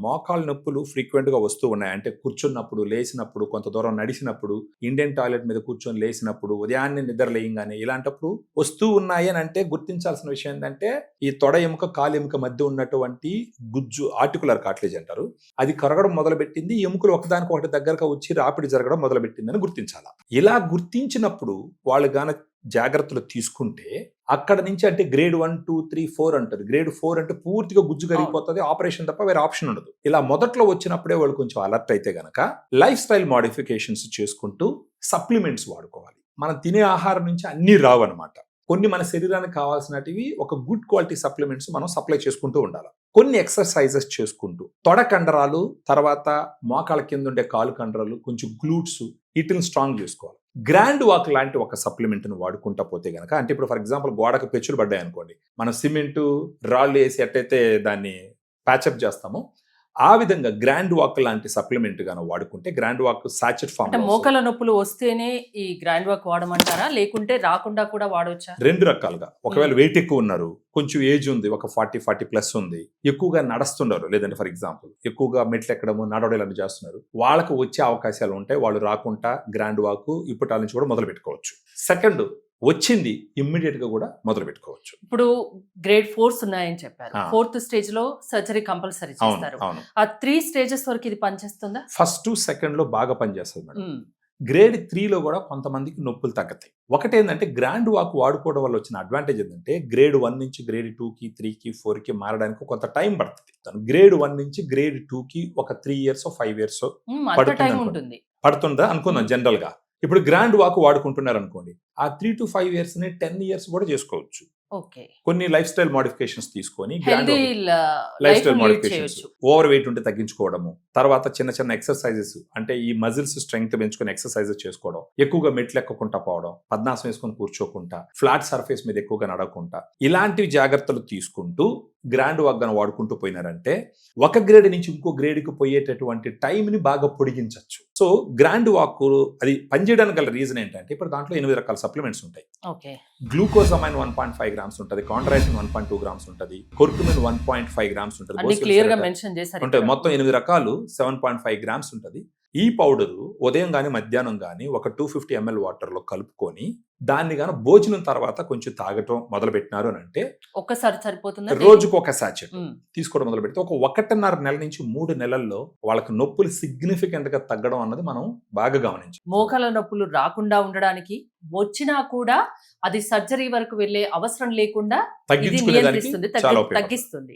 మోకాళ్ళ నొప్పులు ఫ్రీక్వెంట్ గా వస్తూ ఉన్నాయి. అంటే కూర్చున్నప్పుడు, లేచినప్పుడు, కొంత దూరం నడిచినప్పుడు, ఇండియన్ టాయిలెట్ మీద కూర్చొని లేచినప్పుడు, ఉదయాన్నే నిద్ర లేయంగానే ఇలాంటప్పుడు వస్తూ ఉన్నాయి అని అంటే గుర్తించాల్సిన విషయం ఏంటంటే ఈ తొడ ఎముక కాలు ఎముక మధ్య ఉన్నటువంటి గుజ్జు ఆర్టికులర్ కార్టిలేజ్ అంటారు. అది కరగడం మొదలుపెట్టింది. ఎముకలు ఒకదానికి ఒకటి దగ్గరగా వచ్చి రాపిడి జరగడం మొదలుపెట్టిందని గుర్తించాలి. ఇలా గుర్తించినప్పుడు వాళ్ళు గాన జాగ్రత్తలు తీసుకుంటే అక్కడ నుంచి అంటే గ్రేడ్ 1, 2, 3, 4 అంటారు. గ్రేడ్ 4 అంటే పూర్తిగా గుజ్జు కరిగిపోతుంది, ఆపరేషన్ తప్ప వేరే ఆప్షన్ ఉండదు. ఇలా మొదట్లో వచ్చినప్పుడే వాళ్ళు కొంచెం అలర్ట్ అయితే గనక లైఫ్ స్టైల్ మోడిఫికేషన్స్ చేసుకుంటూ సప్లిమెంట్స్ వాడుకోవాలి. మనం తినే ఆహారం నుంచి అన్ని రావన్నమాట. కొన్ని మన శరీరానికి కావాల్సినటివి ఒక గుడ్ క్వాలిటీ సప్లిమెంట్స్ మనం సప్లై చేసుకుంటూ ఉండాలి. కొన్ని ఎక్సర్సైజెస్ చేసుకుంటూ తొడ కండరాలు, తర్వాత మోకాళ్ళ కింద ఉండే కాలు కండరాలు, కొంచెం గ్లూట్స్ వీటిని స్ట్రాంగ్ చేసుకోవాలి. గ్రాండ్ వాక్ లాంటి ఒక సప్లిమెంట్ ను వాడుకుంటా పోతే గనక, అంటే ఇప్పుడు ఫర్ ఎగ్జాంపుల్ గోడకు పెచ్చులు పడ్డాయి అనుకోండి, మనం సిమెంట్ రాళ్ళు వేసి ఎట్టయితే దాన్ని ప్యాచప్ చేస్తామో ఆ విధంగా గ్రాండ్ వాక్ లాంటి సప్లిమెంట్ గాను వాడుకుంటే, గ్రాండ్ వాక్ సాచెట్ ఫామ్ అంటే మోకాల నొప్పులు వస్తేనే ఈ గ్రాండ్ వాక్ వాడమంటారా, లేకుంటే రాకుండా కూడా వాడొచ్చా? రెండు రకాలుగా. ఒకవేళ వెయిట్ ఎక్కువ ఉన్నారు, కొంచెం ఏజ్ ఉంది, ఒక 40+ ఉంది, ఎక్కువగా నడుస్తున్నారు, లేదంటే ఫర్ ఎగ్జాంపుల్ ఎక్కువగా మెట్లు ఎక్కడము నడవడం ఇలాంటి చేస్తున్నారు, వాళ్ళకు వచ్చే అవకాశాలు ఉంటాయి. వాళ్ళు రాకుండా గ్రాండ్ వాక్ ఇప్పటి నుంచి కూడా మొదలు పెట్టుకోవచ్చు. సెకండ్ వచ్చింది ఇమ్మీడియట్ గా కూడా మొదలు పెట్టుకోవచ్చు. ఇప్పుడు గ్రేడ్ 4 ఉన్నాయని చెప్పారు. 4th స్టేజ్ లో సర్జరీ కంపల్సరీ చేస్తారు. ఆ 3 స్టేజెస్ వరకు ఇది పనిచేస్తుందా? ఫస్ట్ సెకండ్ లో బాగా పనిచేస్తుంది మేడం. గ్రేడ్ 3లో కూడా కొంతమందికి నొప్పులు తగ్గుతాయి. ఒకటేంటంటే గ్రాండ్ వాక్ వాడుకోవడం వల్ల వచ్చిన అడ్వాంటేజ్ ఏంటంటే గ్రేడ్ 1 నుంచి గ్రేడ్ 2కి 3కి 4కి మారడానికి కొంత టైం పడుతుంది. గ్రేడ్ 1 నుంచి గ్రేడ్ 2కి ఒక 3 years 5 years పడుతుందా అనుకుందాం జనరల్ గా. ఇప్పుడు గ్రాండ్ వాక్ వాడుకుంటున్నారు అనుకోండి, ఆ 3 to 5 years ని 10 years కూడా చేసుకోవచ్చు. కొన్ని లైఫ్ స్టైల్ మోడిఫికేషన్స్ తీసుకొని life style modifications, over weight ఉంటే తగ్గించుకోవడము, తర్వాత చిన్న చిన్న ఎక్సర్సైజెస్ అంటే ఈ మజిల్స్ స్ట్రెంగ్త్ పెంచుకొని ఎక్సర్సైజెస్ చేసుకోవడం, ఎక్కువగా మెట్లు ఎక్కకుండా పోవడం, పద్మాసనం వేసుకొని కూర్చోకుండా, ఫ్లాట్ సర్ఫేస్ మీద ఎక్కువగా నడవకుండా, ఇలాంటివి జాగ్రత్తలు తీసుకుంటూ గ్రాండ్ వాక్ గాను వాడుకుంటూ పోయినారంటే ఒక గ్రేడ్ నుంచి ఇంకో గ్రేడ్ కి పోయేటటువంటి టైం ని బాగా పొడిగించవచ్చు. సో గ్రాండ్ వాక్ అది పనిచేయడానికి గల రీజన్ ఏంటంటే ఇప్పుడు దాంట్లో 8 రకాల సప్లిమెంట్స్ ఉంటాయి. గ్లూకోజమైన్ 1.5 grams ఉంటుంది, కాండ్రైసిన్ 1.2 grams ఉంటుంది, కొర్కుమిన్ 1.5 grams ఉంటుంది. మొత్తం 8 రకాలు 7.5 grams ఉంటుంది. ఈ పౌడరు ఉదయం గాని మధ్యాహ్నం గాని ఒక 250 ml వాటర్ లో కలుపుకొని దాన్ని గాను భోజనం తర్వాత కొంచెం తాగటం మొదలు పెట్టినారు అని అంటే ఒక్కసారి సరిపోతుంది. రోజుకు ఒక సాచెట్ తీసుకోవడం మొదలు పెడితే ఒక 1.5 నెల నుంచి 3 నెలల్లో వాళ్ళకి నొప్పులు సిగ్నిఫికెంట్ గా తగ్గడం అన్నది మనం బాగా గమనించాం. మోకాల నొప్పులు రాకుండా ఉండడానికి, వచ్చినా కూడా అది సర్జరీ వరకు వెళ్లే అవసరం లేకుండా తగ్గిస్తుంది.